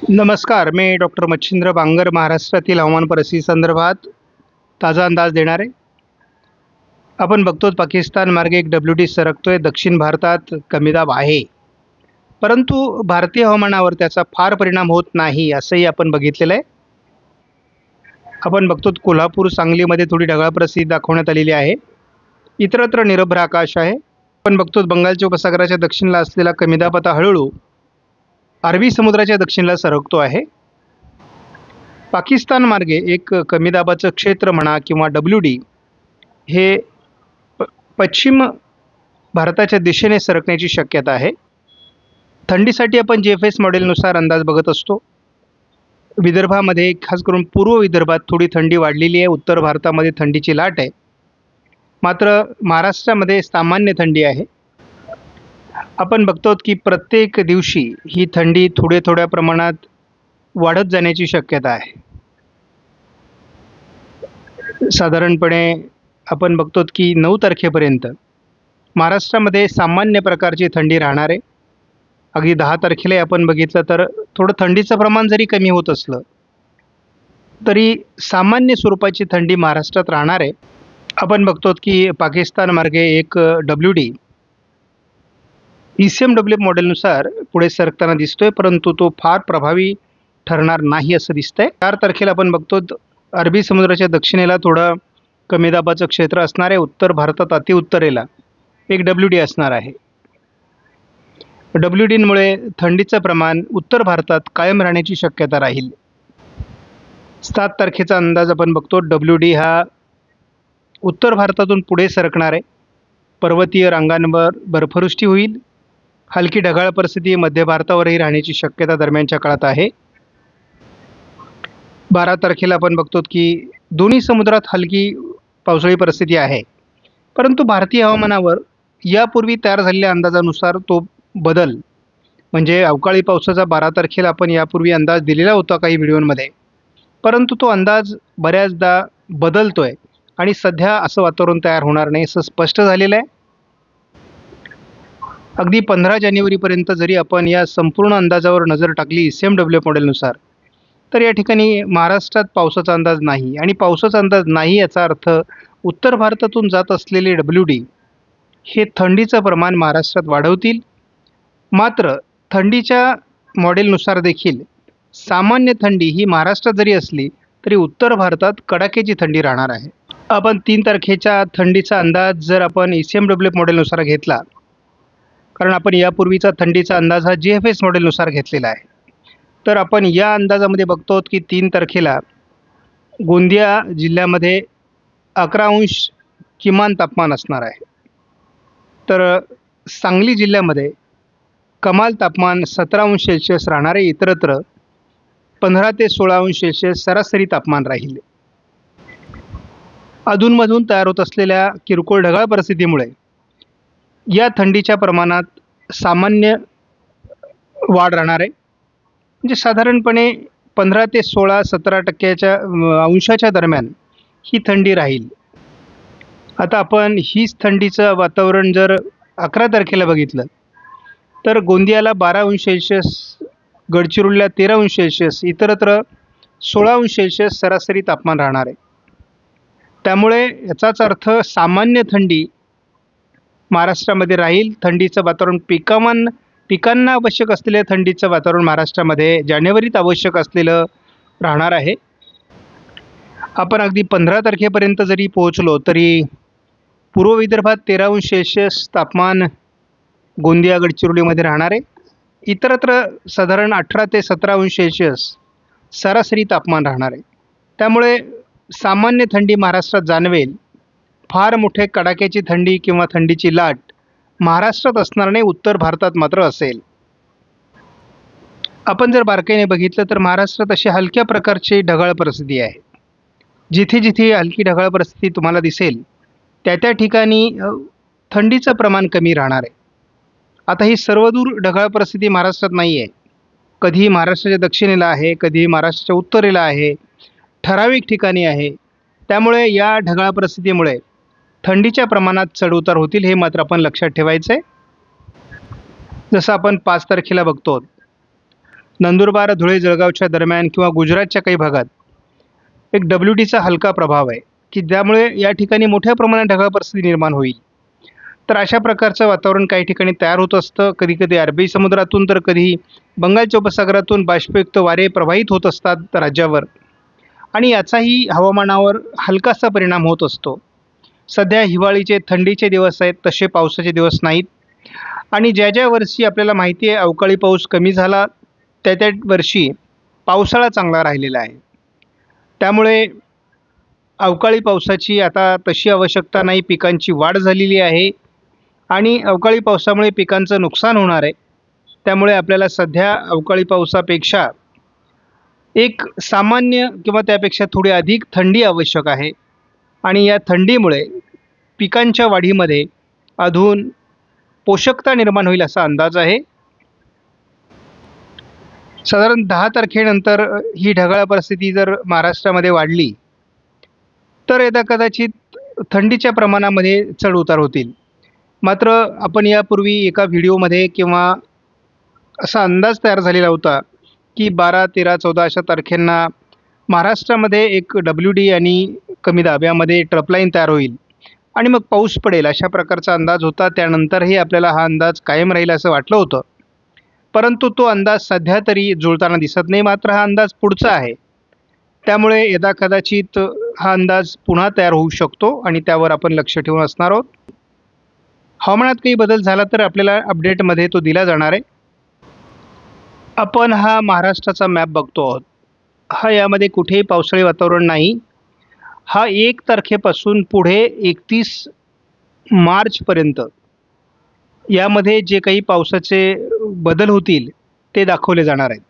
नमस्कार, मी डॉक्टर मच्छिंद्र बांगर महाराष्ट्रातील हवामान परिस्थिती संदर्भात ताजा अंदाज देणार आहे. आपण बघतो पाकिस्तान मार्गे एक WD सरकतोय. दक्षिण भारतात कमी दाब आहे, परंतु भारतीय हवामानावर त्याचा फार परिणाम होत नाही असंही आपण बघितलेलं आहे. आपण बघतो कोल्हापूर, सांगलीमध्ये थोडी ढगाळ परिस्थिती दाखवण्यात आलेली आहे. इतरत्र निरभ्र आकाश आहे. आपण बघतो बंगालच्या उपसागराच्या दक्षिणेला असलेला कमी दाब आता हळूहळू अरबी समुद्राच्या दक्षिणेला सरकतो आहे. पाकिस्तान मार्गे एक कमी दाबाचं क्षेत्र म्हणा किंवा WD हे पश्चिम भारताच्या दिशेने सरकण्याची शक्यता आहे. थंडीसाठी आपण GFS मॉडेलनुसार अंदाज बघत असतो. विदर्भामध्ये खास करून पूर्व विदर्भात थोडी थंडी वाढलेली आहे. उत्तर भारतामध्ये थंडीची लाट आहे. मात्र महाराष्ट्रामध्ये सामान्य थंडी आहे. आपण बघतो की प्रत्येक दिवशी ही थंडी थोड्या प्रमाणात वाढत जाण्याची शक्यता आहे. साधारणपणे आपण बघतो की 9 तारखेपर्यंत महाराष्ट्रामध्ये सामान्य प्रकारची थंडी राहणार आहे. अगदी 10 तारखेला आपण बघितलं तर थोडं थंडीचं प्रमाण जरी कमी होत असलं तरी सामान्य स्वरूपाची थंडी महाराष्ट्रात राहणार आहे. आपण बघतो की पाकिस्तान मार्गे एक WD ECMW मॉडेलनुसार पुढे सरकताना दिसतोय, परंतु तो फार प्रभावी ठरणार नाही असं दिसतंय. 4 तारखेला आपण बघतो अरबी समुद्राच्या दक्षिणेला थोडं कमी दाबाचं क्षेत्र असणार आहे. उत्तर भारतात अतिउत्तरेला एक WD असणार आहे. WDमुळे थंडीचं प्रमाण उत्तर भारतात कायम राहण्याची शक्यता राहील. 7 तारखेचा अंदाज आपण बघतो. WD हा उत्तर भारतातून पुढे सरकणार आहे. पर्वतीय रांगांवर बर्फवृष्टी होईल. हलकी ढगाळ परिस्थिती मध्य भारतावरही राहण्याची शक्यता दरम्यानच्या काळात आहे. 12 तारखेला आपण बघतो की दोन्ही समुद्रात हलकी पावसाळी परिस्थिती आहे, परंतु भारतीय हवामानावर यापूर्वी तयार झालेल्या अंदाजानुसार तो बदल म्हणजे अवकाळी पावसाचा 12 तारखेला आपण यापूर्वी अंदाज दिलेला होता काही व्हिडिओमध्ये, परंतु तो अंदाज बऱ्याचदा बदलतोय आणि सध्या असं वातावरण तयार होणार नाही असं स्पष्ट झालेलं आहे. अगदी 15 जानेवारीपर्यंत जरी आपण या संपूर्ण अंदाजावर नजर टाकली ECMW मॉडेलनुसार, तर या ठिकाणी महाराष्ट्रात पावसाचा अंदाज नाही. आणि पावसाचा अंदाज नाही याचा अर्थ उत्तर भारतातून जात असलेले WD हे थंडीचं प्रमाण महाराष्ट्रात वाढवतील. मात्र थंडीच्या मॉडेलनुसार देखील सामान्य थंडी ही महाराष्ट्रात जरी असली तरी उत्तर भारतात कडाक्याची थंडी राहणार आहे. आपण 3 तारखेच्या थंडीचा अंदाज जर आपण ECMW मॉडेलनुसार घेतला, कारण आपण यापूर्वीचा थंडीचा अंदाज हा GFS मॉडेलनुसार घेतलेला आहे, तर आपण या अंदाजामध्ये बघतो की 3 तारखेला गोंदिया जिल्ह्यामध्ये 11 अंश किमान तापमान असणार आहे. तर सांगली जिल्ह्यामध्ये कमाल तापमान 17 अंश सेल्सिअस राहणार आहे. इतरत्र 15 ते 16 अंश सेल्सिअस सरासरी तापमान राहील. अधूनमधून तयार होत असलेल्या किरकोळ ढगाळ परिस्थितीमुळे या थंडीच्या प्रमाणात सामान्य वाढ राहणार आहे. म्हणजे साधारणपणे 15 ते 16-17% अंशाच्या दरम्यान ही थंडी राहील. आता आपण हीच थंडीचं वातावरण जर 11 तारखेला बघितलं तर गोंदियाला 12 अंश सेल्सिअस, गडचिरोलीला 13 अंश सेल्सिअस, इतरत्र 16 अंश सेल्सिअस सरासरी तापमान राहणार आहे. त्यामुळे याचाच अर्थ सामान्य थंडी महाराष्ट्रामध्ये राहील. थंडीचं वातावरण पिकांना आवश्यक असलेल्या थंडीचं वातावरण महाराष्ट्रामध्ये जानेवारीत आवश्यक असलेलं राहणार आहे. आपण अगदी 15 तारखेपर्यंत जरी पोहोचलो तरी पूर्व विदर्भात 13 अंश सेल्सिअस तापमान गोंदिया गडचिरोलीमध्ये राहणार आहे. इतरत्र साधारण 18 ते 17 अंश सेल्सिअस सरासरी तापमान राहणार आहे. त्यामुळे सामान्य थंडी महाराष्ट्रात जाणवेल. फार मोठे कडाक्याची थंडी किंवा थंडीची लाट महाराष्ट्रात असणार नाही, उत्तर भारतात मात्र असेल. आपण जर बारकाईने बघितलं तर महाराष्ट्रात अशी हलक्या प्रकारची ढगाळ परिस्थिती आहे. जिथे जिथे हलकी ढगाळ परिस्थिती तुम्हाला दिसेल त्या ठिकाणी थंडीचं प्रमाण कमी राहणार आहे. आता ही सर्वदूर ढगाळ परिस्थिती महाराष्ट्रात नाही आहे. कधीही महाराष्ट्राच्या दक्षिणेला आहे, कधीही महाराष्ट्राच्या उत्तरेला आहे, ठराविक ठिकाणी आहे. त्यामुळे या ढगाळ परिस्थितीमुळे थंडीच्या प्रमाणात चढउतार होतील, हे मात्र आपण लक्षात ठेवायचं आहे. जसं आपण 5 तारखेला बघतो नंदुरबार धुळे जळगावच्या दरम्यान किंवा गुजरातच्या काही भागात एक WDचा हलका प्रभाव आहे की ज्यामुळे या ठिकाणी मोठ्या प्रमाणात ढगाळ परिस्थिती निर्माण होईल. तर अशा प्रकारचं वातावरण काही ठिकाणी तयार होत असतं. कधी-कधी अरबी समुद्रातून तर कधी बंगालच्या उपसागरातून बाष्पयुक्त वारे प्रवाहित होत असतात राज्यावर आणि याचाही हवामानावर हलकासा परिणाम होत असतो. सध्या हिवाळीचे थंडीचे दिवस आहेत, तसे पावसाचे दिवस नाहीत आणि ज्या वर्षी आपल्याला माहिती आहे अवकाळी पाऊस कमी झाला, त्या वर्षी पावसाळा चांगला राहिलेला आहे. त्यामुळे अवकाळी पावसाची आता तशी आवश्यकता नाही. पिकांची वाढ झालेली आहे आणि अवकाळी पावसामुळे पिकांचं नुकसान होणार आहे. त्यामुळे आपल्याला सध्या अवकाळी पावसापेक्षा एक सामान्य किंवा त्यापेक्षा थोडी अधिक थंडी आवश्यक आहे आणि या थंडीमुळे पिकांच्या वाढीमध्ये अधून पोषकता निर्माण होईल असा अंदाज आहे. साधारण 10 तारखेनंतर ही ढगाळ परिस्थिती जर महाराष्ट्रामध्ये वाढली तर यदा कदाचित थंडीच्या प्रमाणामध्ये चढ-उतार होतील. मात्र आपण यापूर्वी एका व्हिडिओमध्ये किंवा असा अंदाज तयार झालेला होता की 12, 13, 14 अशा तारखेंना महाराष्ट्रामध्ये एक WD आणि कमी दाब यामध्ये ट्रफलाईन तयार होईल आणि मग पाऊस पडेल अशा प्रकारचा अंदाज होता. त्यानंतरही आपल्याला हा अंदाज कायम राहील असं वाटलं होतं. परंतु तो अंदाज सध्या तरी जुळताना दिसत नाही. मात्र हा अंदाज पुढचा आहे. त्यामुळे यदा कदाचित हा अंदाज पुन्हा तयार होऊ शकतो आणि त्यावर आपण लक्ष ठेवून असणार आहोत. हवामानात काही बदल झाला तर आपल्याला अपडेटमध्ये तो दिला जाणार आहे. आपण हा महाराष्ट्राचा मॅप बघतो आहोत. हा यामध्ये कुठेही पावसाळी वातावरण नाही. हा 1 तारखेपासून पुढे 31 मार्चपर्यंत यामध्ये जे काही पावसाचे बदल होतील ते दाखवले जाणार आहेत.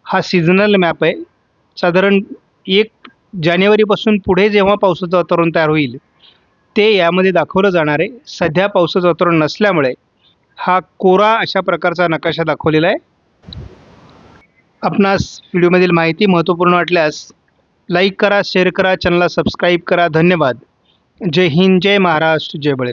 हा सीझनल मॅप आहे. साधारण 1 जानेवारीपासून पुढे जेव्हा पावसाचं वातावरण तयार होईल ते यामध्ये दाखवलं जाणार आहे. सध्या पावसाचं वातावरण नसल्यामुळे हा कोरा अशा प्रकारचा नकाशा दाखवलेला आहे. आपणास व्हिडिओमधील माहिती महत्त्वपूर्ण वाटल्यास लाईक करा, शेअर करा, चॅनलला सबस्क्राईब करा. धन्यवाद. जय हिंद, जय महाराष्ट्र, जय बळीराम.